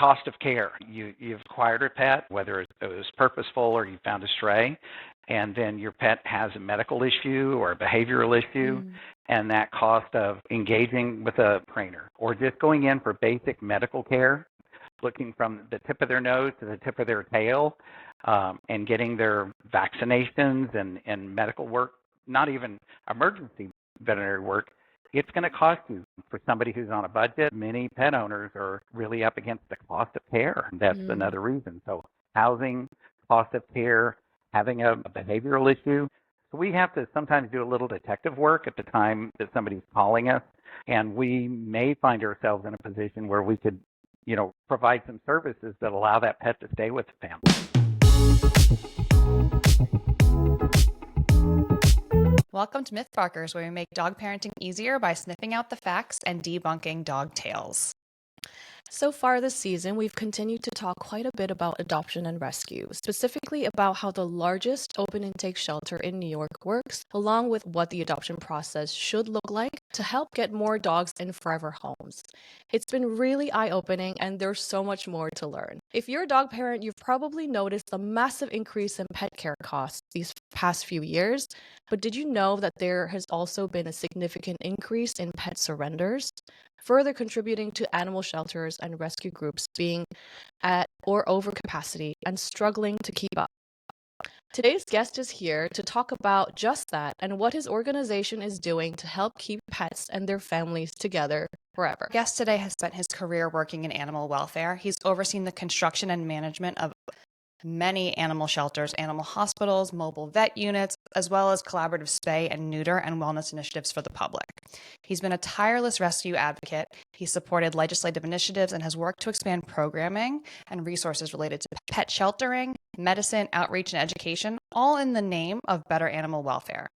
cost of care. You've acquired a pet, whether it was purposeful or you found a stray, and then your pet has a medical issue or a behavioral issue, and that cost of engaging with a trainer or just going in for basic medical care, looking from the tip of their nose to the tip of their tail, and getting their vaccinations and medical work, not even emergency veterinary work, it's going to cost you. For somebody who's on a budget, many pet owners are really up against the cost of care. That's another reason. So housing, cost of care, having a behavioral issue. So we have to sometimes do a little detective work at the time that somebody's calling us, and we may find ourselves in a position where we could, provide some services that allow that pet to stay with the family. Welcome to MythBarkers, where we make dog parenting easier by sniffing out the facts and debunking dog tales. So far this season, we've continued to talk quite a bit about adoption and rescue, specifically about how the largest open intake shelter in New York works, along with what the adoption process should look like to help get more dogs in forever homes. It's been really eye-opening, and there's so much more to learn. If you're a dog parent, you've probably noticed the massive increase in pet care costs these past few years, but did you know that there has also been a significant increase in pet surrenders, further contributing to animal shelters and rescue groups being at or over capacity and struggling to keep up? Today's guest is here to talk about just that and what his organization is doing to help keep pets and their families together forever. Our guest today has spent his career working in animal welfare. He's overseen the construction and management of many animal shelters, animal hospitals, mobile vet units, as well as collaborative spay and neuter and wellness initiatives for the public. He's been a tireless rescue advocate. He's supported legislative initiatives and has worked to expand programming and resources related to pet sheltering, medicine, outreach, and education, all in the name of better animal welfare.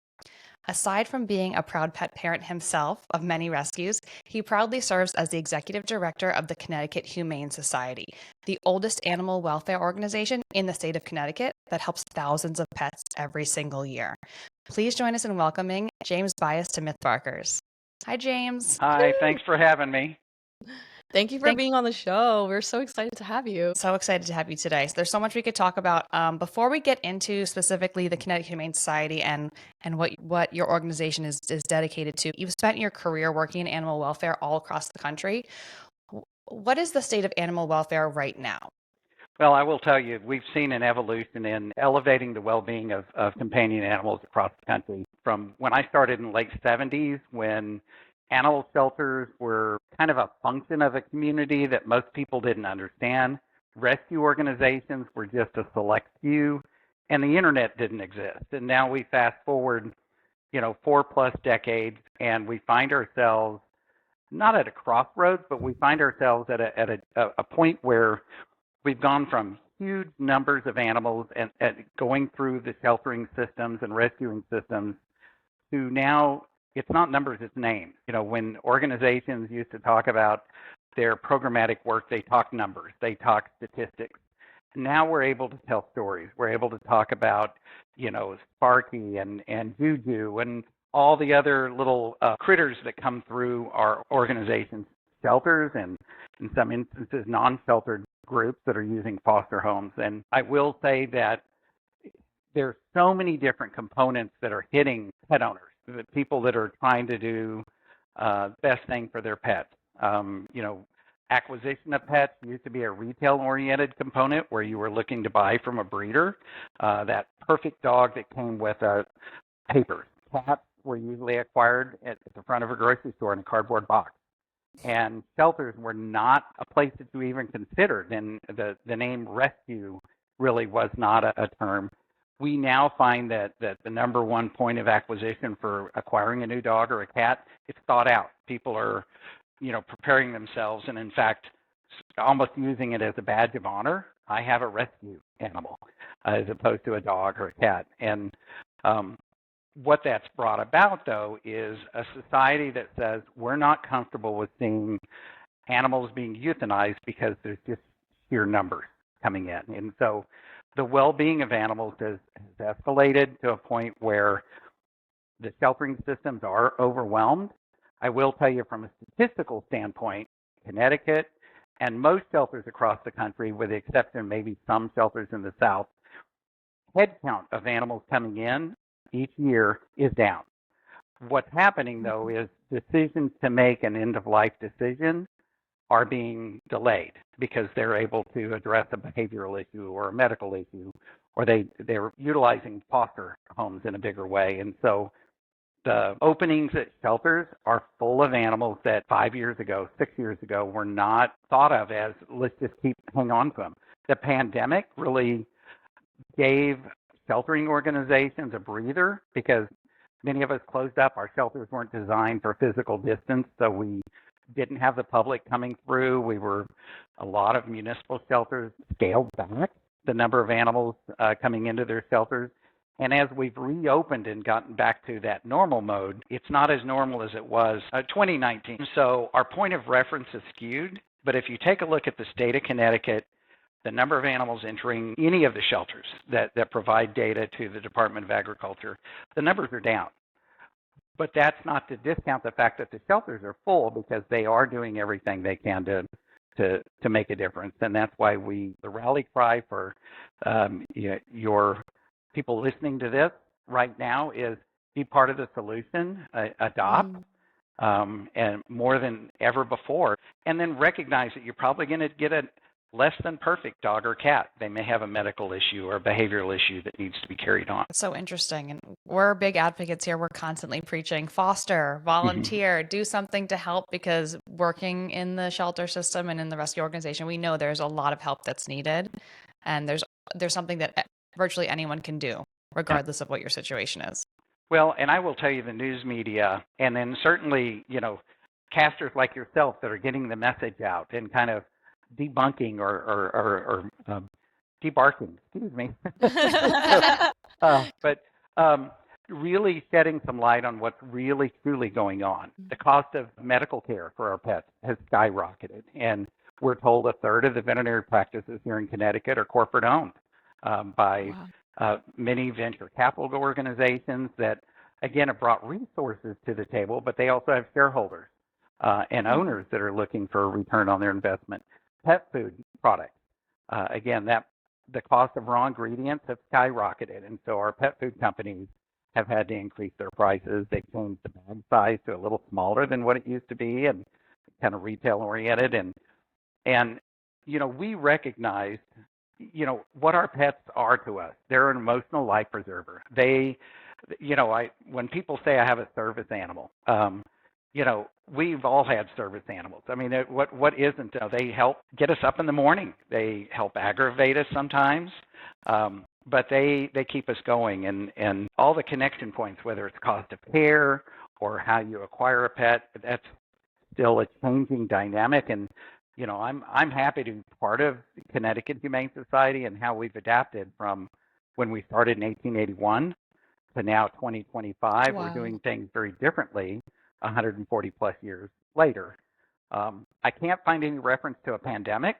Aside from being a proud pet parent himself of many rescues, he proudly serves as the executive director of the Connecticut Humane Society, the oldest animal welfare organization in the state of Connecticut that helps thousands of pets every single year. Please join us in welcoming James Bias to MythBarkers. Hi, James. Hi, thanks for having me. Thank you for being on the show. We're so excited to have you. So excited to have you today. So there's so much we could talk about. Before we get into specifically the Connecticut Humane Society and what your organization is dedicated to, you've spent your career working in animal welfare all across the country. What is the state of animal welfare right now? Well, I will tell you, we've seen an evolution in elevating the well-being of companion animals across the country. From when I started in the late 70s, when animal shelters were kind of a function of a community that most people didn't understand. Rescue organizations were just a select few, and the internet didn't exist. And now we fast forward, 4+ decades, and we find ourselves not at a crossroads, but we find ourselves at a point where we've gone from huge numbers of animals and going through the sheltering systems and rescuing systems to now it's not numbers, it's names. When organizations used to talk about their programmatic work, they talk numbers, they talk statistics. Now we're able to tell stories. We're able to talk about, Sparky and Juju and all the other little critters that come through our organization's shelters and, in some instances, non-sheltered groups that are using foster homes. And I will say that there's so many different components that are hitting pet owners. The people that are trying to do the best thing for their pets. Acquisition of pets used to be a retail-oriented component where you were looking to buy from a breeder that perfect dog that came with papers. Cats were usually acquired at the front of a grocery store in a cardboard box. And shelters were not a place that you even considered. And the name rescue really was not a term. We now find that the number one point of acquisition for acquiring a new dog or a cat, it's thought out. People are, preparing themselves and, in fact, almost using it as a badge of honor. I have a rescue animal as opposed to a dog or a cat. And what that's brought about, though, is a society that says we're not comfortable with seeing animals being euthanized because there's just sheer numbers coming in. And so the well-being of animals has escalated to a point where the sheltering systems are overwhelmed. I will tell you from a statistical standpoint, Connecticut And most shelters across the country, with the exception of maybe some shelters in the South, head count of animals coming in each year is down. What's happening, though, is decisions to make an end-of-life decision are being delayed because they're able to address a behavioral issue or a medical issue, or they're utilizing foster homes in a bigger way. And so the openings at shelters are full of animals that 5 years ago, 6 years ago, were not thought of as, let's just hang on to them. The pandemic really gave sheltering organizations a breather because many of us closed up. Our shelters weren't designed for physical distance, so we didn't have the public coming through. A lot of municipal shelters scaled back the number of animals coming into their shelters. And as we've reopened and gotten back to that normal mode, it's not as normal as it was 2019. So our point of reference is skewed. But if you take a look at the state of Connecticut, the number of animals entering any of the shelters that provide data to the Department of Agriculture, the numbers are down. But that's not to discount the fact that the shelters are full because they are doing everything they can to make a difference. And that's why the rally cry for your people listening to this right now is be part of the solution, adopt, and more than ever before. And then recognize that you're probably going to get a less than perfect dog or cat. They may have a medical issue or a behavioral issue that needs to be carried on. It's so interesting. And we're big advocates here. We're constantly preaching, foster, volunteer, do something to help, because working in the shelter system and in the rescue organization, we know there's a lot of help that's needed. And there's something that virtually anyone can do, regardless of what your situation is. Well, and I will tell you, the news media, and then certainly, casters like yourself that are getting the message out and kind of debunking or debarking, excuse me, but really shedding some light on what's really truly going on. The cost of medical care for our pets has skyrocketed, and we're told a third of the veterinary practices here in Connecticut are corporate owned by many venture capital organizations that, again, have brought resources to the table, but they also have shareholders and owners that are looking for a return on their investment. Pet food products, again, the cost of raw ingredients have skyrocketed, and so our pet food companies have had to increase their prices. They've changed the bag size to a little smaller than what it used to be, and kind of retail oriented. And we recognize what our pets are to us. They're an emotional life preserver. When people say I have a service animal, we've all had service animals. I mean, what isn't? They help get us up in the morning. They help aggravate us sometimes, but they keep us going. And all the connection points, whether it's cost of care or how you acquire a pet, that's still a changing dynamic. And I'm happy to be part of Connecticut Humane Society and how we've adapted from when we started in 1881 to now 2025. Wow. We're doing things very differently 140 plus years later. I can't find any reference to a pandemic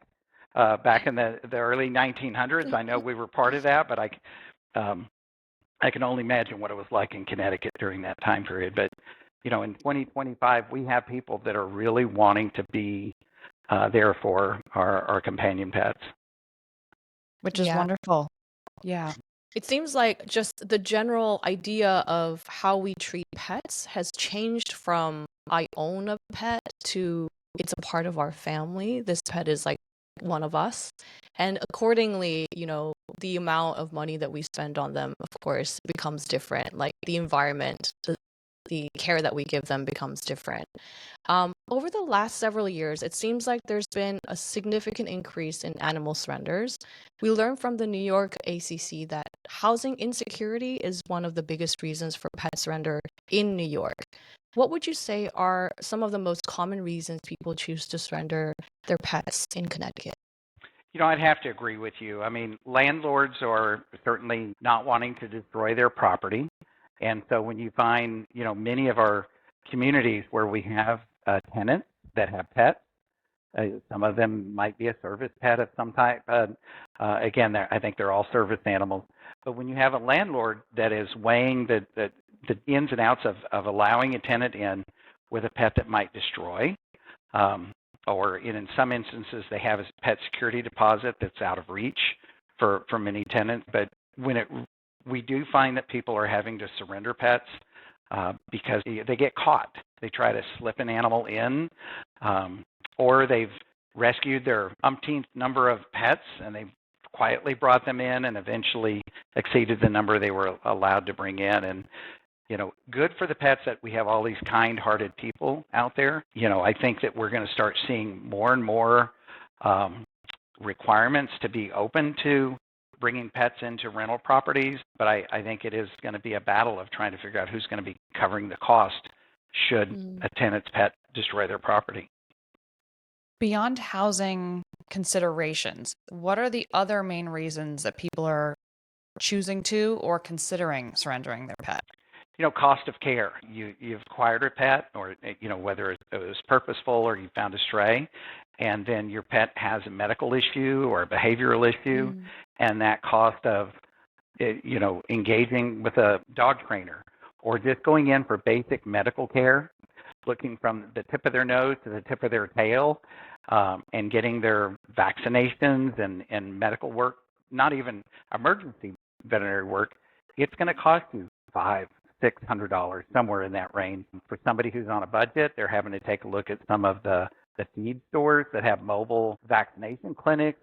back in the early 1900s. I know we were part of that, but I can only imagine what it was like in Connecticut during that time period. But, in 2025, we have people that are really wanting to be there for our companion pets. Which is wonderful. Yeah. It seems like just the general idea of how we treat pets has changed from I own a pet to it's a part of our family. This pet is like one of us. And accordingly, the amount of money that we spend on them, of course, becomes different. Like the environment, the care that we give them becomes different. Over the last several years, it seems like there's been a significant increase in animal surrenders. We learned from the New York ACC that housing insecurity is one of the biggest reasons for pet surrender in New York. What would you say are some of the most common reasons people choose to surrender their pets in Connecticut? I'd have to agree with you. I mean, landlords are certainly not wanting to destroy their property. And so when you find, many of our communities where we have tenants that have pets, some of them might be a service pet of some type. Again, I think they're all service animals. But when you have a landlord that is weighing the ins and outs of allowing a tenant in with a pet that might destroy, or in some instances they have a pet security deposit that's out of reach for many tenants. But we do find that people are having to surrender pets because they get caught. They try to slip an animal in, or they've rescued their umpteenth number of pets and they've quietly brought them in and eventually exceeded the number they were allowed to bring in. And good for the pets that we have all these kind-hearted people out there. I think that we're going to start seeing more and more requirements to be open to bringing pets into rental properties, but I think it is going to be a battle of trying to figure out who's going to be covering the cost should a tenant's pet destroy their property. Beyond housing considerations, what are the other main reasons that people are choosing to or considering surrendering their pet? Cost of care. You've acquired a pet, or whether it was purposeful or you found a stray, and then your pet has a medical issue or a behavioral issue, and that cost of engaging with a dog trainer or just going in for basic medical care, looking from the tip of their nose to the tip of their tail, and getting their vaccinations and medical work, not even emergency veterinary work, it's going to cost you $500-$600, somewhere in that range. For somebody who's on a budget, they're having to take a look at some of the feed stores that have mobile vaccination clinics,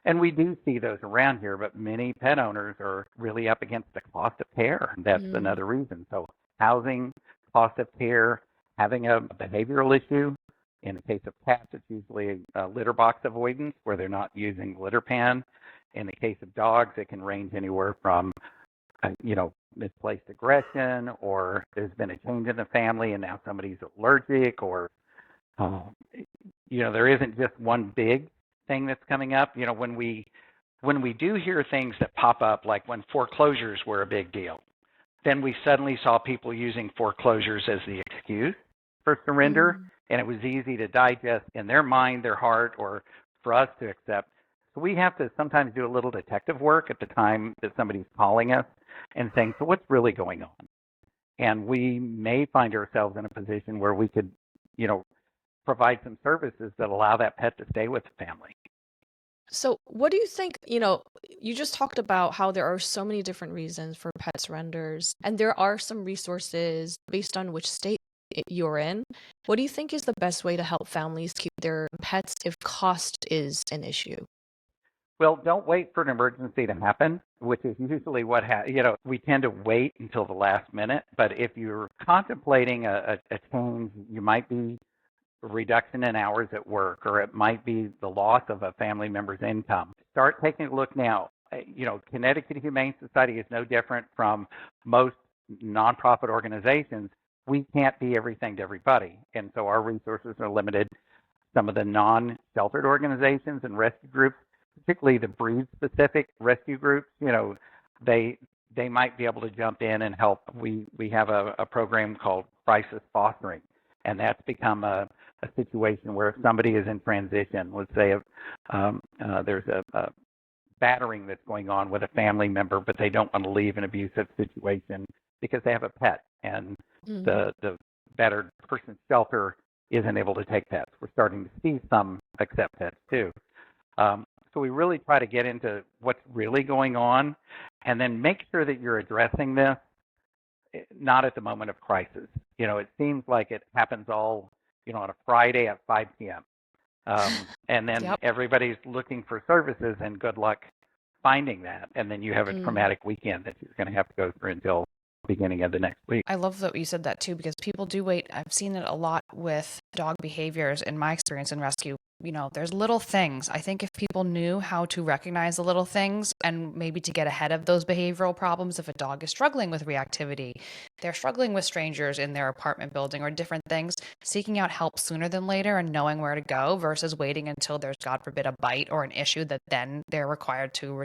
and we do see those around here, but many pet owners are really up against the cost of care. That's another reason. So housing, cost of care, having a behavioral issue. In the case of cats, it's usually a litter box avoidance where they're not using the litter pan. In the case of dogs, it can range anywhere from, misplaced aggression, or there's been a change in the family and now somebody's allergic, or, there isn't just one big thing that's coming up. When we do hear things that pop up, like when foreclosures were a big deal, then we suddenly saw people using foreclosures as the excuse for surrender, and it was easy to digest in their mind, their heart, or for us to accept. So we have to sometimes do a little detective work at the time that somebody's calling us and saying, so what's really going on? And we may find ourselves in a position where we could, provide some services that allow that pet to stay with the family. So, what do you think? You just talked about how there are so many different reasons for pet surrenders, and there are some resources based on which state you're in. What do you think is the best way to help families keep their pets if cost is an issue? Well, don't wait for an emergency to happen, which is usually what we tend to wait until the last minute. But if you're contemplating a change, you might be a reduction in hours at work, or it might be the loss of a family member's income. Start taking a look now. Connecticut Humane Society is no different from most nonprofit organizations. We can't be everything to everybody, and so our resources are limited. Some of the non-sheltered organizations and rescue groups, particularly the breed-specific rescue groups, they might be able to jump in and help. We have a program called crisis fostering, and that's become a situation where if somebody is in transition, let's say there's a battering that's going on with a family member, but they don't want to leave an abusive situation because they have a pet, and the battered person's shelter isn't able to take pets. We're starting to see some accept pets too. So we really try to get into what's really going on, and then make sure that you're addressing this not at the moment of crisis. It seems like it happens all, on a Friday at 5 p.m. And then everybody's looking for services, and good luck finding that. And then you have a traumatic weekend that you're going to have to go through until the beginning of the next week. I love that you said that too, because people do wait. I've seen it a lot with dog behaviors in my experience in rescue. There's little things. I think if people knew how to recognize the little things and maybe to get ahead of those behavioral problems, if a dog is struggling with reactivity, they're struggling with strangers in their apartment building or different things, seeking out help sooner than later and knowing where to go versus waiting until there's, God forbid, a bite or an issue that then they're required to,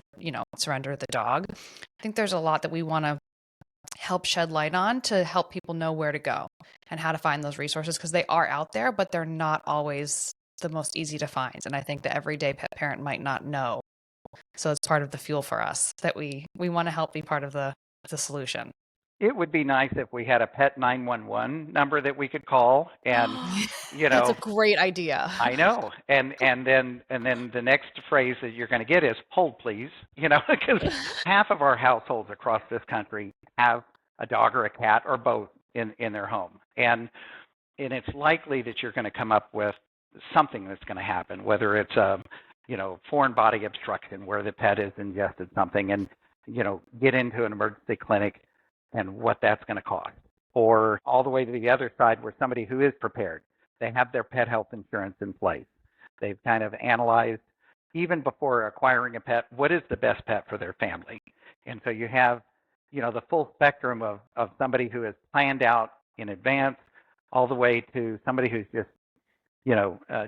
surrender the dog. I think there's a lot that we want to help shed light on to help people know where to go and how to find those resources, because they are out there, but they're not always the most easy to find. And I think the everyday pet parent might not know. So it's part of the fuel for us that we want to help be part of the solution. It would be nice if we had a pet 911 number that we could call, and you That's a know, great idea. I know, and then the next phrase that you're going to get is "hold, please," because half of our households across this country have a dog or a cat or both in their home, and it's likely that you're going to come up with something that's going to happen, whether it's a foreign body obstruction where the pet has ingested something, and get into an emergency clinic and what that's going to cost, or all the way to the other side where somebody who is prepared, they have their pet health insurance in place. They've kind of analyzed, even before acquiring a pet, what is the best pet for their family. And so you have the full spectrum of somebody who has planned out in advance, all the way to somebody who's just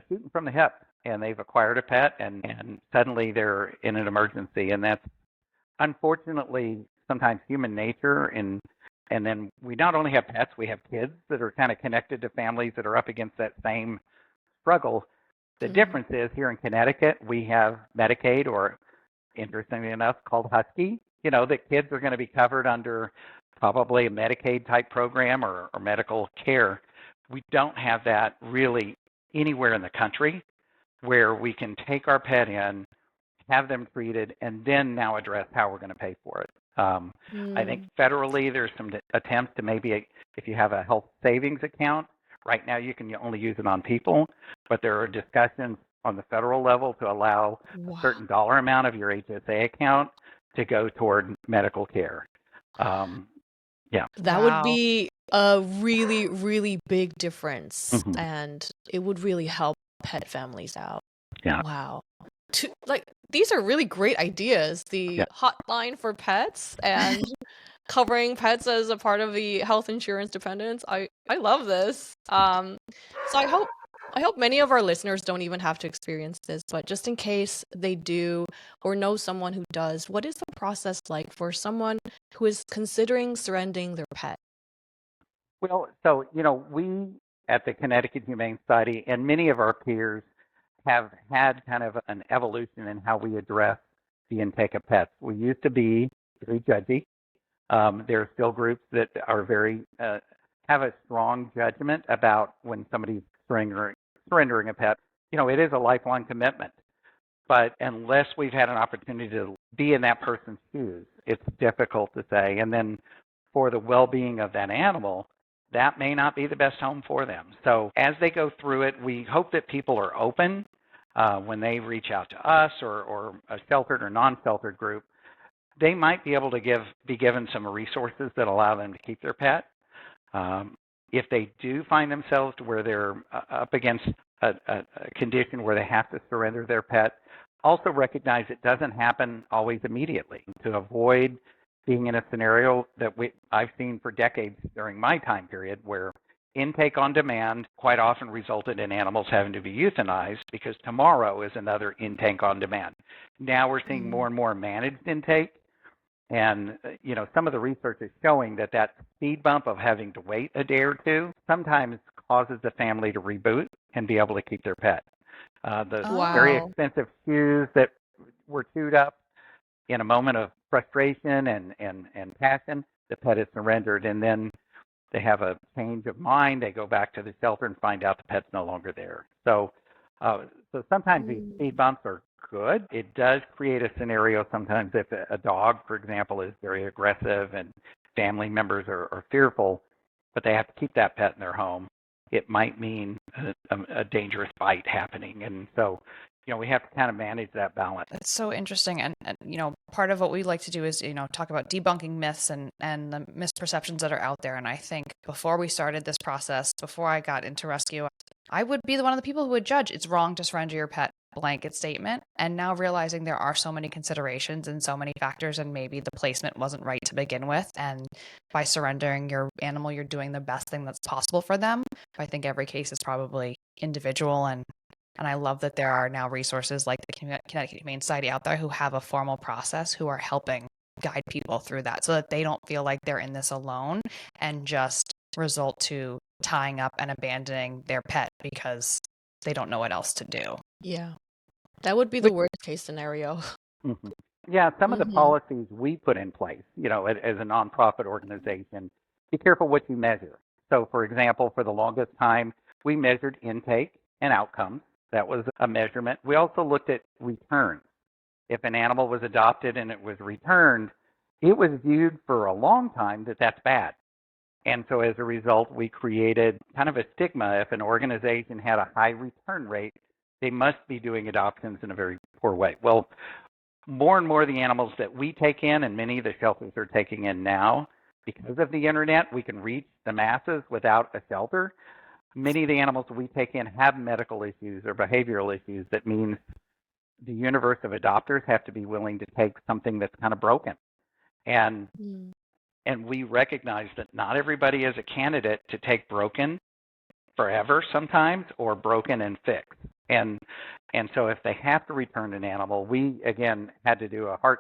shooting from the hip, and they've acquired a pet, and suddenly they're in an emergency. And that's unfortunately sometimes human nature. And then we not only have pets, we have kids that are kind of connected to families that are up against that same struggle. The difference is here in Connecticut, we have Medicaid, or interestingly enough, called Husky, that kids are going to be covered under probably a Medicaid type program or medical care. We don't have that really anywhere in the country, where we can take our pet in, have them treated, and then now address how we're going to pay for it. I think federally there's some attempts to maybe, if you have a health savings account, right now you can only use it on people, but there are discussions on the federal level to allow a certain dollar amount of your HSA account to go toward medical care. That would be a really, really big difference, and it would really help pet families out. Yeah. Wow. These are really great ideas. The hotline for pets and covering pets as a part of the health insurance dependents. I love this. So I hope many of our listeners don't even have to experience this, but just in case they do or know someone who does, what is the process like for someone who is considering surrendering their pet? Well, so, we at the Connecticut Humane Society and many of our peers have had kind of an evolution in how we address the intake of pets. We used to be very judgy. There are still groups that are very, have a strong judgment about when somebody's surrendering a pet. It is a lifelong commitment. But unless we've had an opportunity to be in that person's shoes, it's difficult to say. And then for the well-being of that animal, that may not be the best home for them. So as they go through it, we hope that people are open when they reach out to us or a sheltered or non-sheltered group. They might be able to be given some resources that allow them to keep their pet. If they do find themselves to where they're up against a condition where they have to surrender their pet, also recognize it doesn't happen always immediately. To avoid being in a scenario that I've seen for decades during my time period, where intake on demand quite often resulted in animals having to be euthanized, because tomorrow is another intake on demand. Now we're seeing more and more managed intake. And, some of the research is showing that speed bump of having to wait a day or two sometimes causes the family to reboot and be able to keep their pet. Very expensive shoes that were chewed up in a moment of frustration and passion, the pet is surrendered, and then they have a change of mind. They go back to the shelter and find out the pet's no longer there. So sometimes these speed bumps are good. It does create a scenario sometimes if a dog, for example, is very aggressive and family members are fearful, but they have to keep that pet in their home. It might mean a dangerous bite happening. And so, we have to kind of manage that balance. It's so interesting. And part of what we like to do is, talk about debunking myths and the misperceptions that are out there. And I think before we started this process, before I got into rescue, I would be one of the people who would judge it's wrong to surrender your pet, blanket statement. And now realizing there are so many considerations and so many factors, and maybe the placement wasn't right to begin with. And by surrendering your animal, you're doing the best thing that's possible for them. I think every case is probably individual, and I love that there are now resources like the Connecticut Humane Society out there who have a formal process, who are helping guide people through that so that they don't feel like they're in this alone and just result to tying up and abandoning their pet because they don't know what else to do. Yeah. That would be the worst case scenario. Yeah, some of the Mm-hmm. policies we put in place, as a nonprofit organization, be careful what you measure. So, for example, for the longest time, we measured intake and outcomes. That was a measurement. We also looked at returns. If an animal was adopted and it was returned, it was viewed for a long time that that's bad. And so as a result, we created kind of a stigma. If an organization had a high return rate, they must be doing adoptions in a very poor way. Well, more and more of the animals that we take in, and many of the shelters are taking in now, because of the internet, we can reach the masses without a shelter. Many of the animals we take in have medical issues or behavioral issues. That means the universe of adopters have to be willing to take something that's kind of broken. And Mm. and we recognize that not everybody is a candidate to take broken forever sometimes, or broken and fixed. And so if they have to return an animal, we again had to do a heart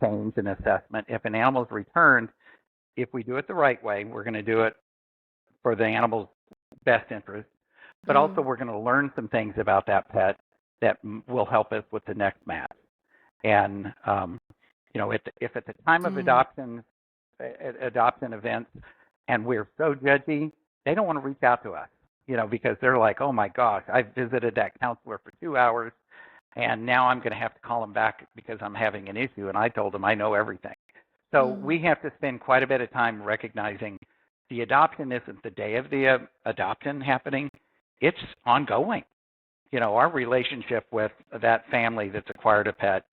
change and assessment. If an animal is returned, if we do it the right way, we're going to do it for the animal's best interest, but also Mm. we're going to learn some things about that pet that will help us with the next match. And if at the time of Mm. adoption events, and we're so judgy, they don't want to reach out to us, because they're like, oh my gosh, I visited that counselor for 2 hours, and now I'm going to have to call them back because I'm having an issue, and I told them I know everything. So Mm. we have to spend quite a bit of time recognizing the adoption isn't the day of the adoption happening, it's ongoing. Our relationship with that family that's acquired a pet,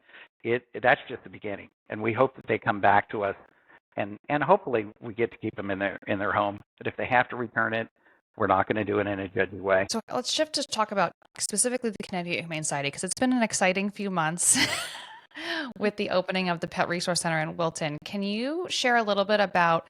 that's just the beginning, and we hope that they come back to us, and hopefully we get to keep them in their home. But if they have to return it, we're not going to do it in a judgy way. So let's shift to talk about specifically the Connecticut Humane Society, because it's been an exciting few months with the opening of the Pet Resource Center in Wilton. Can you share a little bit about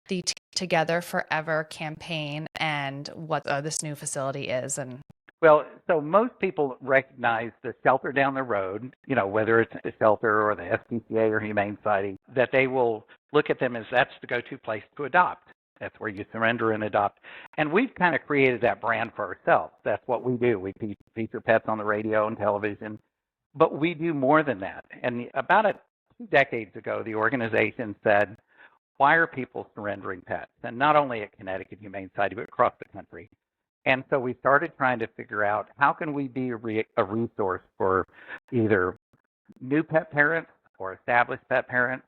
the Together Forever campaign and what this new facility is? And Well, so most people recognize the shelter down the road, whether it's a shelter or the SPCA or Humane Society, that they will look at them as that's the go-to place to adopt. That's where you surrender and adopt. And we've kind of created that brand for ourselves. That's what we do. We feature pets on the radio and television, but we do more than that. And about 2 decades ago, the organization said, why are people surrendering pets? And not only at Connecticut Humane Society, but across the country. And so we started trying to figure out how can we be a resource for either new pet parents or established pet parents.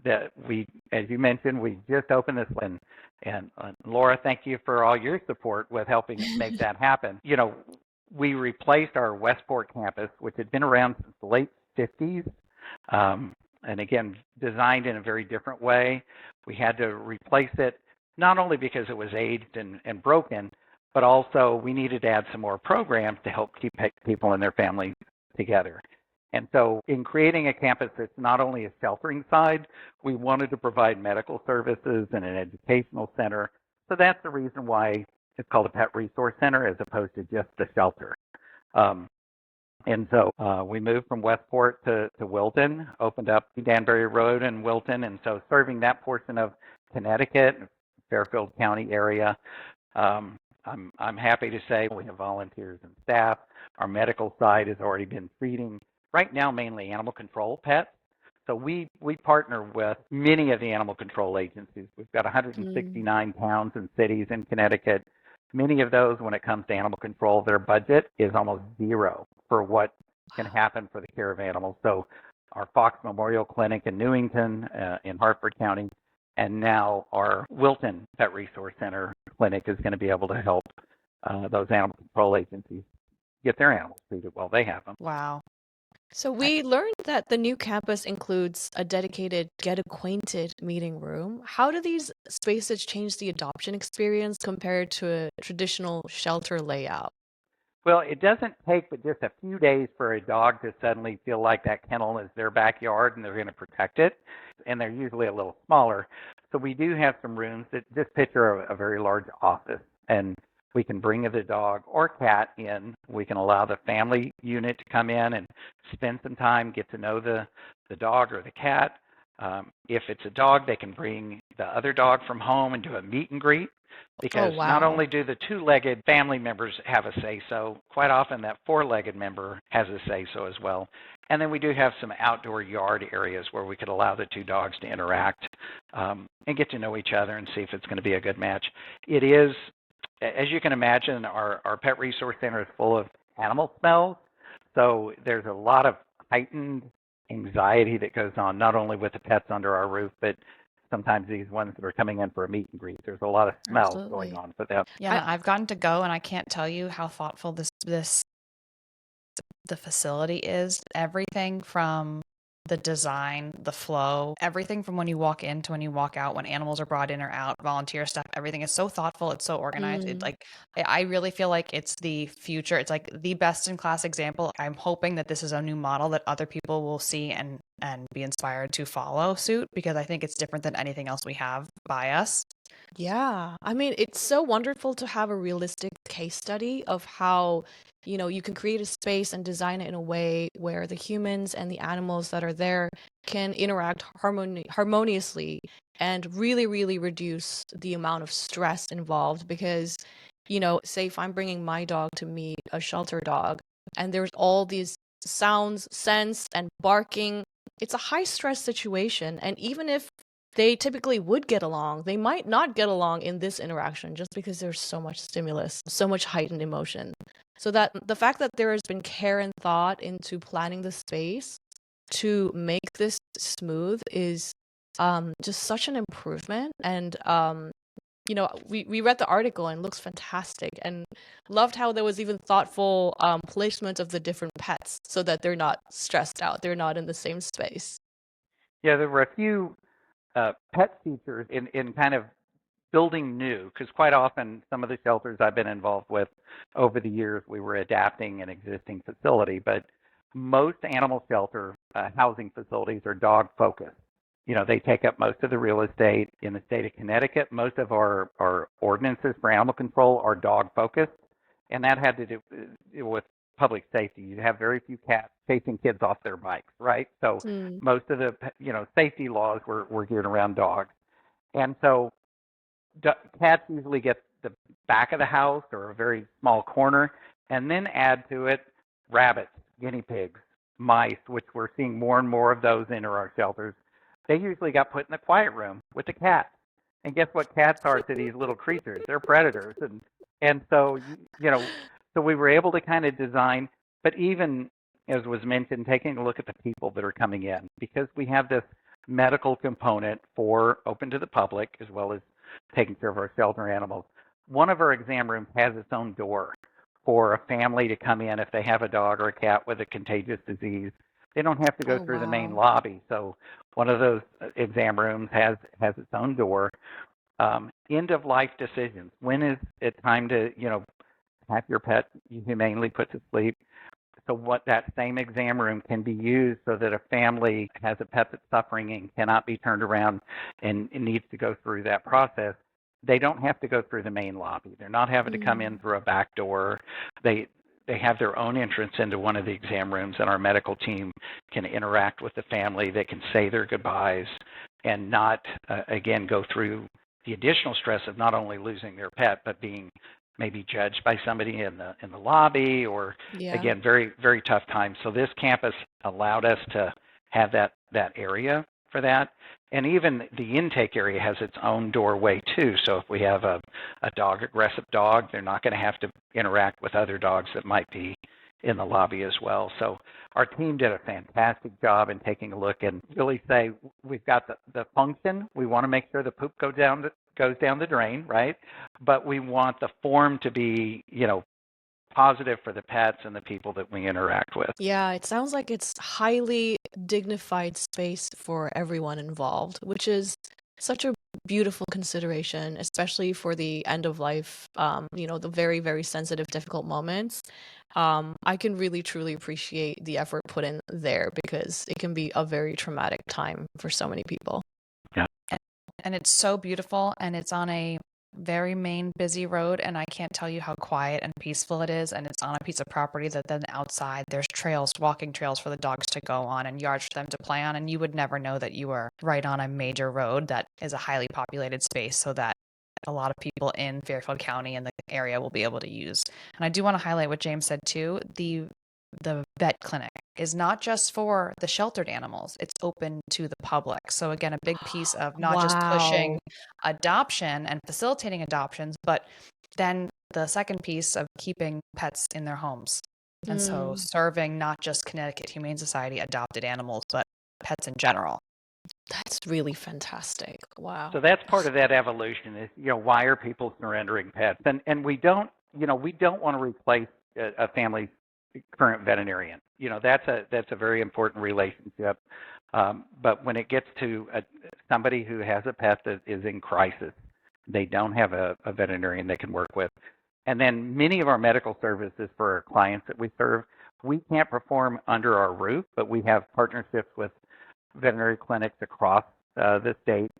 That we, as you mentioned, we just opened this one. And Laura, thank you for all your support with helping make that happen. We replaced our Westport campus, which had been around since the late 50s. And again, designed in a very different way. We had to replace it, not only because it was aged and broken, but also we needed to add some more programs to help keep people and their families together. And so in creating a campus that's not only a sheltering side, we wanted to provide medical services and an educational center. So that's the reason why it's called a Pet Resource Center as opposed to just the shelter. And so we moved from Westport to Wilton, opened up Danbury Road in Wilton, and so serving that portion of Connecticut, Fairfield County area. I'm happy to say we have volunteers and staff. Our medical side has already been treating, right now, mainly animal control pets. So we partner with many of the animal control agencies. We've got 169 towns and cities in Connecticut. Many of those, when it comes to animal control, their budget is almost zero for what can happen for the care of animals. So our Fox Memorial Clinic in Newington, in Hartford County, and now our Wilton Pet Resource Center clinic is going to be able to help those animal control agencies get their animals treated while they have them. wow. So we learned that the new campus includes a dedicated Get Acquainted meeting room. How do these spaces change the adoption experience compared to a traditional shelter layout? Well, it doesn't take but just a few days for a dog to suddenly feel like that kennel is their backyard and they're going to protect it. And they're usually a little smaller. So we do have some rooms that just picture a very large office. And we can bring the dog or cat in. We can allow the family unit to come in and spend some time, get to know the dog or the cat. If it's a dog, they can bring the other dog from home and do a meet and greet, Oh, because not wow. only do the two-legged family members have a say-so, quite often that four-legged member has a say-so as well. And then we do have some outdoor yard areas where we could allow the two dogs to interact and get to know each other and see if it's going to be a good match. It is, as you can imagine, our pet resource center is full of animal smells. So there's a lot of heightened anxiety that goes on, not only with the pets under our roof, but sometimes these ones that are coming in for a meet and greet. There's a lot of smells going Absolutely. on for them. Yeah, and I've gotten to go, and I can't tell you how thoughtful the facility is. Everything from the design, the flow, everything from when you walk in to when you walk out, when animals are brought in or out, volunteer stuff, everything is so thoughtful. It's so organized. It Mm. I really feel like it's the future. It's like the best in class example. I'm hoping that this is a new model that other people will see and be inspired to follow suit, because I think it's different than anything else we have by us. Yeah. I mean, it's so wonderful to have a realistic case study of how, you can create a space and design it in a way where the humans and the animals that are there can interact harmoniously and really, really reduce the amount of stress involved. Because, say if I'm bringing my dog to meet a shelter dog and there's all these sounds, scents, and barking, it's a high stress situation. And even if they typically would get along, they might not get along in this interaction just because there's so much stimulus, so much heightened emotion. So that the fact that there has been care and thought into planning the space to make this smooth is just such an improvement. And we read the article and it looks fantastic, and loved how there was even thoughtful placement of the different pets so that they're not stressed out, they're not in the same space. Yeah, there were a few pet features in kind of building new, because quite often some of the shelters I've been involved with over the years, we were adapting an existing facility, but most animal shelter housing facilities are dog focused. They take up most of the real estate in the state of Connecticut. Most of our ordinances for animal control are dog focused, and that had to do with public safety. You have very few cats chasing kids off their bikes, right? So Mm. most of the safety laws were geared around dogs, and so cats usually get the back of the house or a very small corner, and then add to it rabbits, guinea pigs, mice, which we're seeing more and more of those enter our shelters. They usually got put in the quiet room with the cats. And guess what cats are to these little creatures? They're predators. And so, so we were able to kind of design, but even as was mentioned, taking a look at the people that are coming in, because we have this medical component for open to the public as well as taking care of our shelter animals. One of our exam rooms has its own door for a family to come in if they have a dog or a cat with a contagious disease. They don't have to go Oh, through the main wow. lobby. So one of those exam rooms has its own door. End of life decisions. When is it time to have your pet humanely put to sleep? So what that same exam room can be used so that a family has a pet that's suffering and cannot be turned around and needs to go through that process. They don't have to go through the main lobby. They're not having to come in Mm. through a back door. They have their own entrance into one of the exam rooms, and our medical team can interact with the family. They can say their goodbyes and not, again, go through the additional stress of not only losing their pet, but being maybe judged by somebody in the lobby, or Yeah. again, very very tough time. So this campus allowed us to have that area for that, and even the intake area has its own doorway too. So if we have a aggressive dog, they're not going to have to interact with other dogs that might be in the lobby as well. So our team did a fantastic job in taking a look and really say we've got the function. We want to make sure the poop goes down the drain, right? But we want the form to be, positive for the pets and the people that we interact with. Yeah, it sounds like it's highly dignified space for everyone involved, which is such a beautiful consideration, especially for the end of life, the very, very sensitive, difficult moments. I can really, truly appreciate the effort put in there because it can be a very traumatic time for so many people. Yeah. And it's so beautiful, and it's on a very main busy road, and I can't tell you how quiet and peaceful it is. And it's on a piece of property that then outside there's trails, walking trails for the dogs to go on and yards for them to play on. And you would never know that you were right on a major road that is a highly populated space, so that a lot of people in Fairfield County and the area will be able to use. And I do want to highlight what James said too. The vet clinic is not just for the sheltered animals, it's open to the public. So again, a big piece of not just pushing Wow. adoption and facilitating adoptions, but then the second piece of keeping pets in their homes. And so Mm, serving not just Connecticut Humane Society adopted animals, but pets in general. that's really fantastic. Wow. So that's part of that evolution is, why are people surrendering pets? And we don't, we don't want to replace a family's current veterinarian. That's a very important relationship. But when it gets to somebody who has a pet that is in crisis, they don't have a veterinarian they can work with. And then many of our medical services for our clients that we serve, we can't perform under our roof, but we have partnerships with veterinary clinics across the state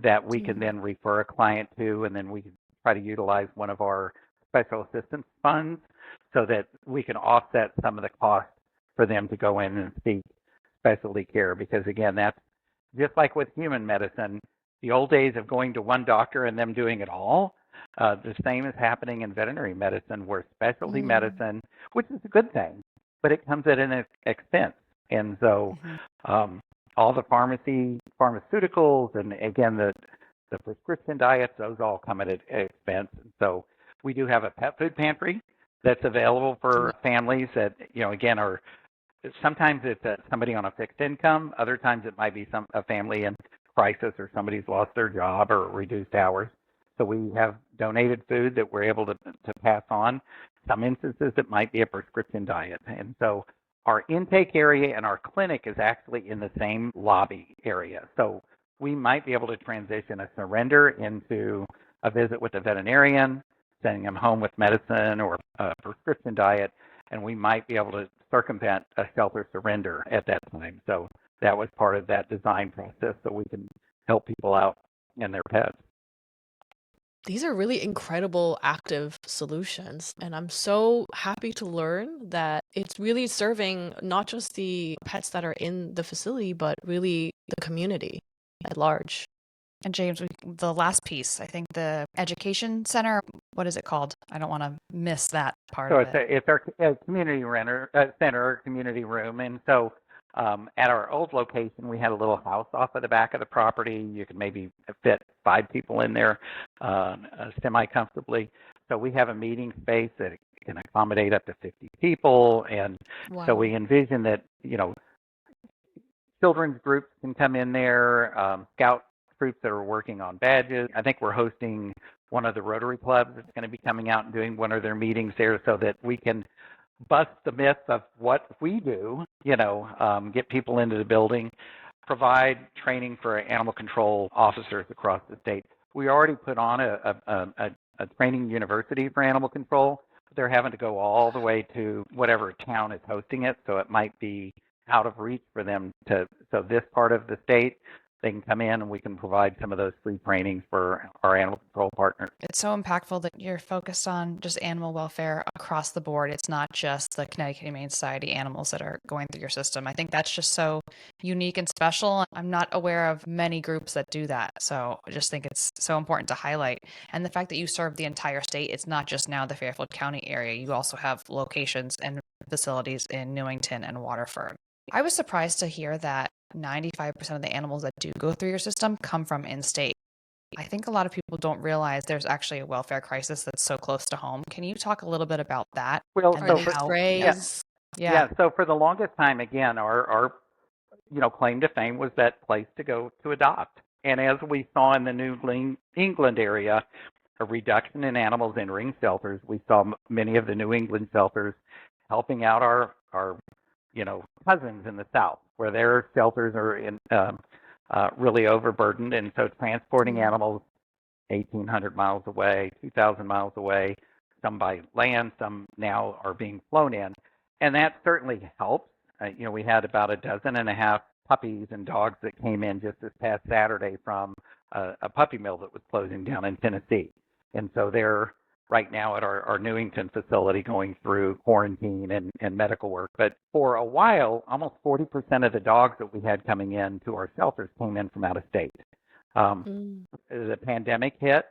that we can then refer a client to, and then we can try to utilize one of our special assistance funds so that we can offset some of the cost for them to go in and seek specialty care. Because again, that's just like with human medicine, the old days of going to one doctor and them doing it all. The same is happening in veterinary medicine, where specialty medicine, which is a good thing, but it comes at an expense. And so all the pharmaceuticals, and again, the prescription diets, those all come at an expense. And so we do have a pet food pantry that's available for families that, again, are sometimes it's somebody on a fixed income. Other times it might be a family in crisis, or somebody's lost their job or reduced hours. So we have donated food that we're able to pass on. Some instances it might be a prescription diet. And so our intake area and our clinic is actually in the same lobby area. So we might be able to transition a surrender into a visit with a veterinarian, sending them home with medicine or a prescription diet, and we might be able to circumvent a shelter surrender at that time. So that was part of that design process, so we can help people out and their pets. These are really incredible active solutions, and I'm so happy to learn that it's really serving not just the pets that are in the facility, but really the community at large. And James, the last piece, I think the education center, what is it called? I don't want to miss that part So of it. it's our community center, or community room. And so at our old location, we had a little house off of the back of the property. You could maybe fit 5 people in there semi-comfortably. So we have a meeting space that can accommodate up to 50 people. And so we envision that, children's groups can come in there, scout groups that are working on badges. I think we're hosting one of the Rotary clubs that's going to be coming out and doing one of their meetings there, so that we can bust the myth of what we do, get people into the building, provide training for animal control officers across the state. We already put on a training university for animal control, but they're having to go all the way to whatever town is hosting it, so it might be out of reach for them so this part of the state, they can come in and we can provide some of those free trainings for our animal control partners. It's so impactful that you're focused on just animal welfare across the board. It's not just the Connecticut Humane Society animals that are going through your system. I think that's just so unique and special. I'm not aware of many groups that do that. So I just think it's so important to highlight. And the fact that you serve the entire state, it's not just now the Fairfield County area. You also have locations and facilities in Newington and Waterford. I was surprised to hear that 95% of the animals that do go through your system come from in-state. I think a lot of people don't realize there's actually a welfare crisis that's so close to home. Can you talk a little bit about that? Well, And Are then they how? sprays? Yeah. so for the longest time, again, our claim to fame was that place to go to adopt. And as we saw in the New England area, a reduction in animals entering shelters, we saw many of the New England shelters helping out our cousins in the South, where their shelters are really overburdened. And so transporting animals 1,800 miles away, 2,000 miles away, some by land, some now are being flown in. And that certainly helps. We had about 12.5 puppies and dogs that came in just this past Saturday from a puppy mill that was closing down in Tennessee. And so they're right now at our Newington facility going through quarantine and medical work. But for a while, almost 40% of the dogs that we had coming in to our shelters came in from out of state. The pandemic hit,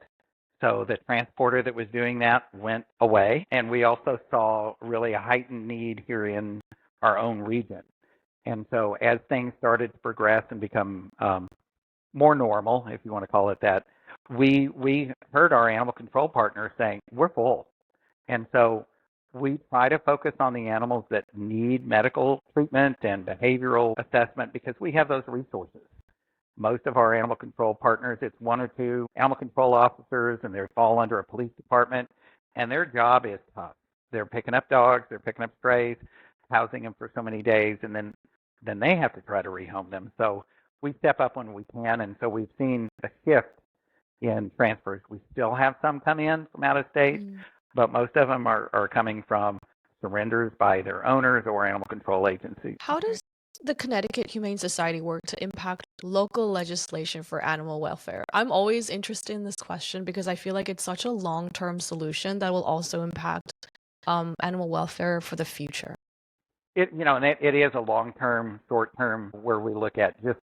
so the transporter that was doing that went away. And we also saw really a heightened need here in our own region. And so as things started to progress and become more normal, if you want to call it that, we heard our animal control partners saying, we're full. And so we try to focus on the animals that need medical treatment and behavioral assessment because we have those resources. Most of our animal control partners, it's one or two animal control officers, and they fall under a police department, and their job is tough. They're picking up dogs, they're picking up strays, housing them for so many days, and then they have to try to rehome them. So we step up when we can, and so we've seen a shift in transfers. We still have some come in from out of state, but most of them are coming from surrenders by their owners or animal control agencies. How does the Connecticut Humane Society work to impact local legislation for animal welfare? I'm always interested in this question because I feel like it's such a long-term solution that will also impact animal welfare for the future. It is a long-term, short-term, where we look at just,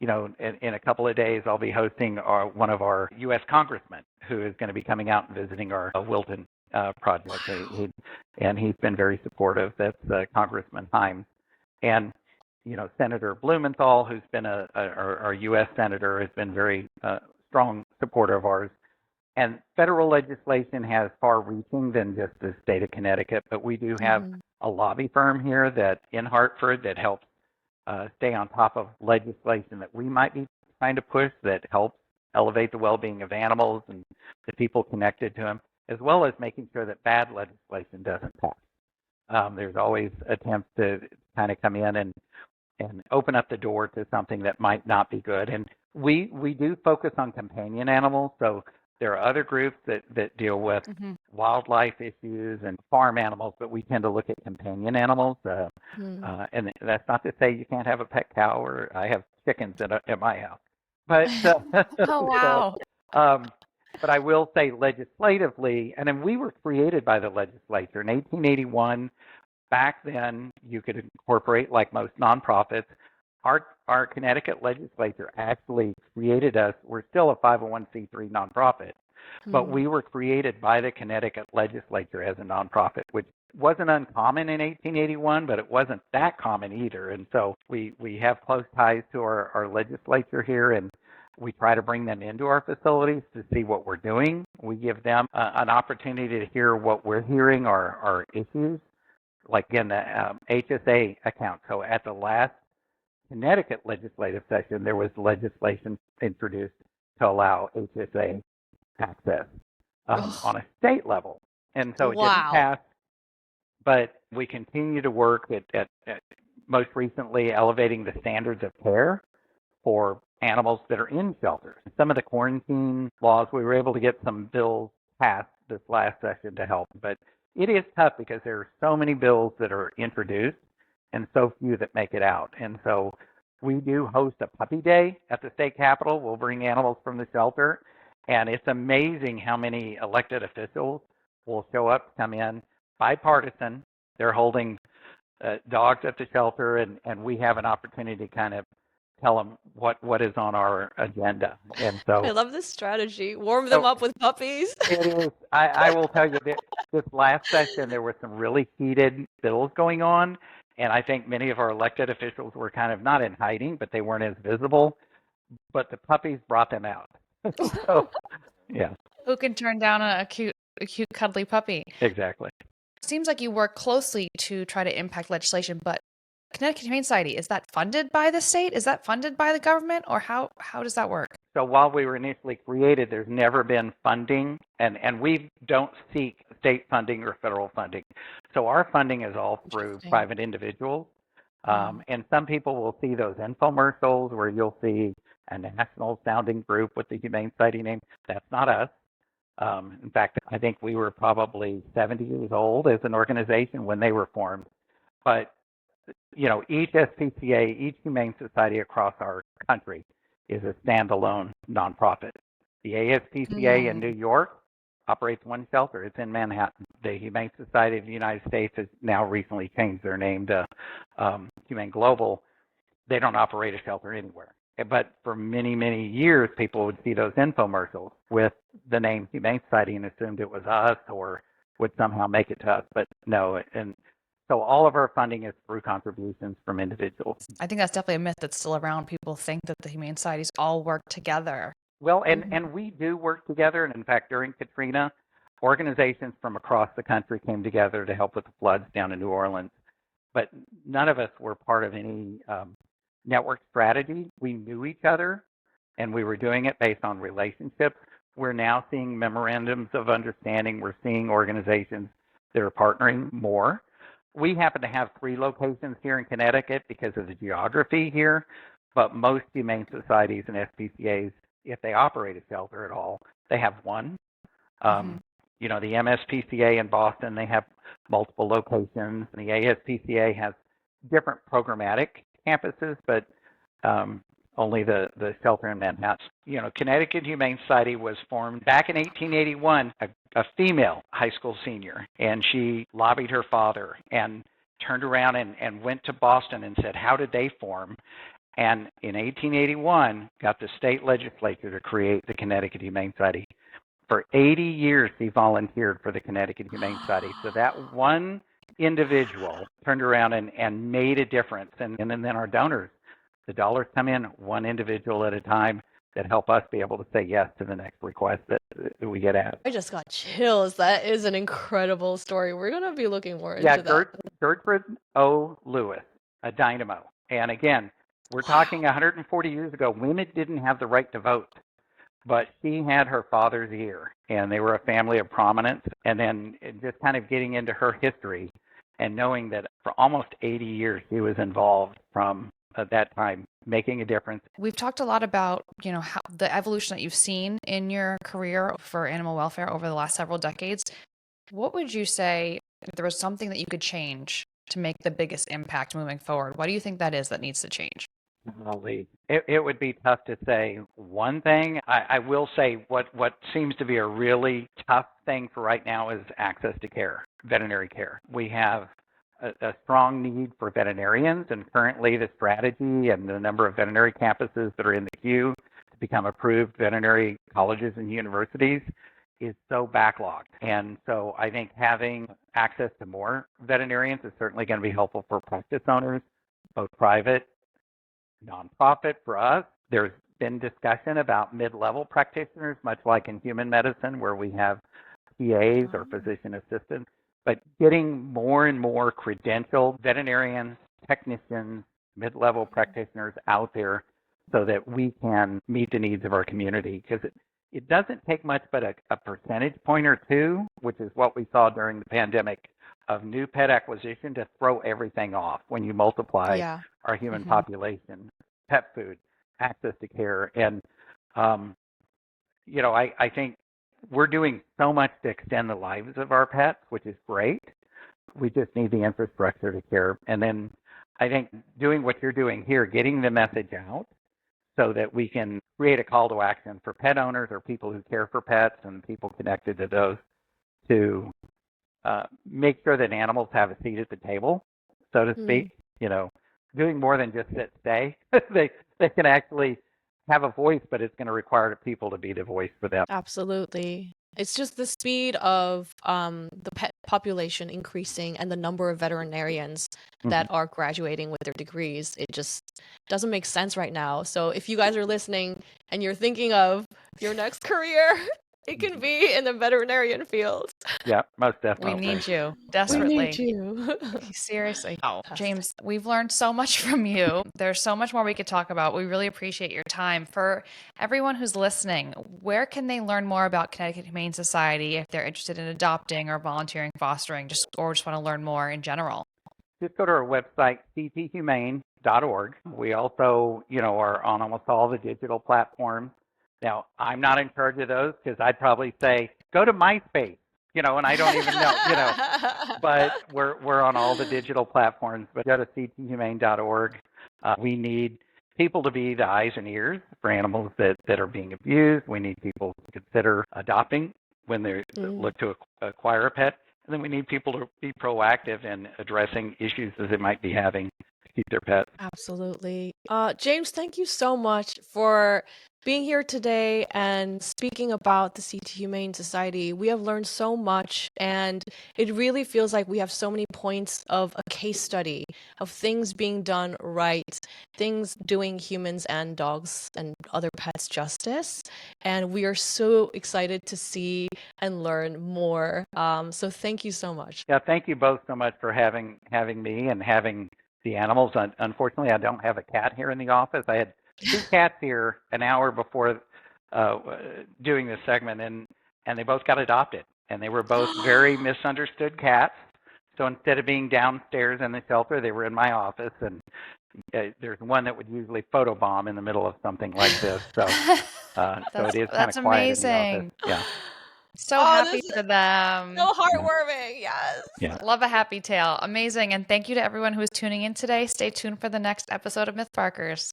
in a couple of days, I'll be hosting one of our U.S. congressmen who is going to be coming out and visiting our Wilton project. And he's been very supportive. That's Congressman Himes. And, Senator Blumenthal, who's been our U.S. senator, has been very strong supporter of ours. And federal legislation has far-reaching than just the state of Connecticut, but we do have a lobby firm here in Hartford that helps stay on top of legislation that we might be trying to push that helps elevate the well-being of animals and the people connected to them, as well as making sure that bad legislation doesn't pass. There's always attempts to kind of come in and open up the door to something that might not be good. And we do focus on companion animals, so there are other groups that deal with wildlife issues and farm animals, but we tend to look at companion animals. And that's not to say you can't have a pet cow, or I have chickens at my house. But Oh, wow. but I will say legislatively, and then we were created by the legislature in 1881. Back then, you could incorporate, like most nonprofits. Our Connecticut legislature actually created us. We're still a 501c3 nonprofit, but we were created by the Connecticut legislature as a nonprofit, which wasn't uncommon in 1881, but it wasn't that common either. And so we have close ties to our legislature here, and we try to bring them into our facilities to see what we're doing. We give them an opportunity to hear what we're hearing, our issues, like, again, the HSA account. So at the last Connecticut legislative session, there was legislation introduced to allow HSA access on a state level. And so it didn't pass, but we continue to work at most recently elevating the standards of care for animals that are in shelters. Some of the quarantine laws, we were able to get some bills passed this last session to help, but it is tough because there are so many bills that are introduced and so few that make it out. And so we do host a puppy day at the state capitol. We'll bring animals from the shelter, and it's amazing how many elected officials will show up, come in, bipartisan. They're holding dogs at the shelter, and we have an opportunity to kind of tell them what is on our agenda. And so I love this strategy. Warm them up with puppies. It is. I will tell you that this last session, there were some really heated bills going on, and I think many of our elected officials were kind of not in hiding, but they weren't as visible. But the puppies brought them out. So, yeah. Who can turn down a cute, cuddly puppy? Exactly. It seems like you work closely to try to impact legislation, but Connecticut Humane Society, is that funded by the state? Is that funded by the government? Or how does that work? So while we were initially created, there's never been funding, and we don't seek state funding or federal funding. So our funding is all through private individuals. And some people will see those infomercials where you'll see a national sounding group with the Humane Society name. That's not us. In fact, I think we were probably 70 years old as an organization when they were formed. But each SPCA, each Humane Society across our country is a standalone nonprofit. The ASPCA in New York operates one shelter. It's in Manhattan. The Humane Society of the United States has now recently changed their name to Humane Global. They don't operate a shelter anywhere. But for many, many years, people would see those infomercials with the name Humane Society and assumed it was us or would somehow make it to us. But no, and so all of our funding is through contributions from individuals. I think that's definitely a myth that's still around. People think that the Humane Societies all work together. Well, and we do work together. And in fact, during Katrina, organizations from across the country came together to help with the floods down in New Orleans. But none of us were part of any network strategy. We knew each other, and we were doing it based on relationships. We're now seeing memorandums of understanding. We're seeing organizations that are partnering more. We happen to have 3 locations here in Connecticut because of the geography here, but most humane societies and SPCAs, if they operate a shelter at all, they have one. You know, the MSPCA in Boston, they have multiple locations. And the ASPCA has different programmatic campuses, but only the shelter in Manhattan. You know, Connecticut Humane Society was formed back in 1881, a female high school senior, and she lobbied her father and turned around and went to Boston and said, how did they form? And in 1881, got the state legislature to create the Connecticut Humane Society. For 80 years, he volunteered for the Connecticut Humane Society. So that one individual turned around and made a difference. And then our donors, the dollars come in one individual at a time that help us be able to say yes to the next request that we get asked. I just got chills. That is an incredible story. We're going to be looking more into that. Gertrude O. Lewis, a dynamo. And again, we're talking 140 years ago. Women didn't have the right to vote, but she had her father's ear, and they were a family of prominence. And then just kind of getting into her history and knowing that for almost 80 years she was involved from at that time, making a difference. We've talked a lot about, you know, how the evolution that you've seen in your career for animal welfare over the last several decades. What would you say if there was something that you could change to make the biggest impact moving forward? What do you think that is that needs to change? It would be tough to say one thing. I will say what seems to be a really tough thing for right now is access to care, veterinary care. We have a strong need for veterinarians, and currently the strategy and the number of veterinary campuses that are in the queue to become approved veterinary colleges and universities is so backlogged. And so I think having access to more veterinarians is certainly going to be helpful for practice owners, both private, nonprofit. For us, there's been discussion about mid-level practitioners, much like in human medicine where we have PAs or physician assistants. But getting more and more credentialed veterinarians, technicians, mid-level practitioners out there so that we can meet the needs of our community. Because it doesn't take much but a percentage point or two, which is what we saw during the pandemic, of new pet acquisition to throw everything off when you multiply our human population, pet food, access to care. And, you know, I think we're doing so much to extend the lives of our pets, which is great. We just need the infrastructure to care. And then I think doing what you're doing here, getting the message out so that we can create a call to action for pet owners or people who care for pets and people connected to those to make sure that animals have a seat at the table, so to speak. You know, doing more than just sit, stay. They can actually have a voice, but it's going to require people to be the voice for them. Absolutely. It's just the speed of the pet population increasing and the number of veterinarians that are graduating with their degrees. It just doesn't make sense right now. So if you guys are listening and you're thinking of your next career, it can be in the veterinarian field. Yeah, most definitely. We need you desperately. We need you. Seriously. James, we've learned so much from you. There's so much more we could talk about. We really appreciate your time. For everyone who's listening, where can they learn more about Connecticut Humane Society if they're interested in adopting or volunteering, fostering, or just want to learn more in general? Just go to our website, cthumane.org. We also, you know, are on almost all the digital platforms. Now, I'm not in charge of those because I'd probably say, go to MySpace, you know, and I don't even know, you know. But we're on all the digital platforms. But go to cthumane.org. We need people to be the eyes and ears for animals that are being abused. We need people to consider adopting when they Mm. look to acquire a pet. And then we need people to be proactive in addressing issues that they might be having to keep their pets. Absolutely. James, thank you so much for being here today and speaking about the CT Humane Society. We have learned so much, and it really feels like we have so many points of a case study of things being done right, things doing humans and dogs and other pets justice. And we are so excited to see and learn more. So thank you so much. Yeah, thank you both so much for having me and having the animals. Unfortunately, I don't have a cat here in the office. I had 2 cats here an hour before doing this segment, and they both got adopted. And they were both very misunderstood cats. So instead of being downstairs in the shelter, they were in my office. And there's one that would usually photobomb in the middle of something like this. So so it is kind That's of quiet in the office. amazing. Yeah. So Oh, happy this for is them. so heartwarming. Yes. Yeah. Love a happy tale. Amazing. And thank you to everyone who is tuning in today. Stay tuned for the next episode of MythBarkers.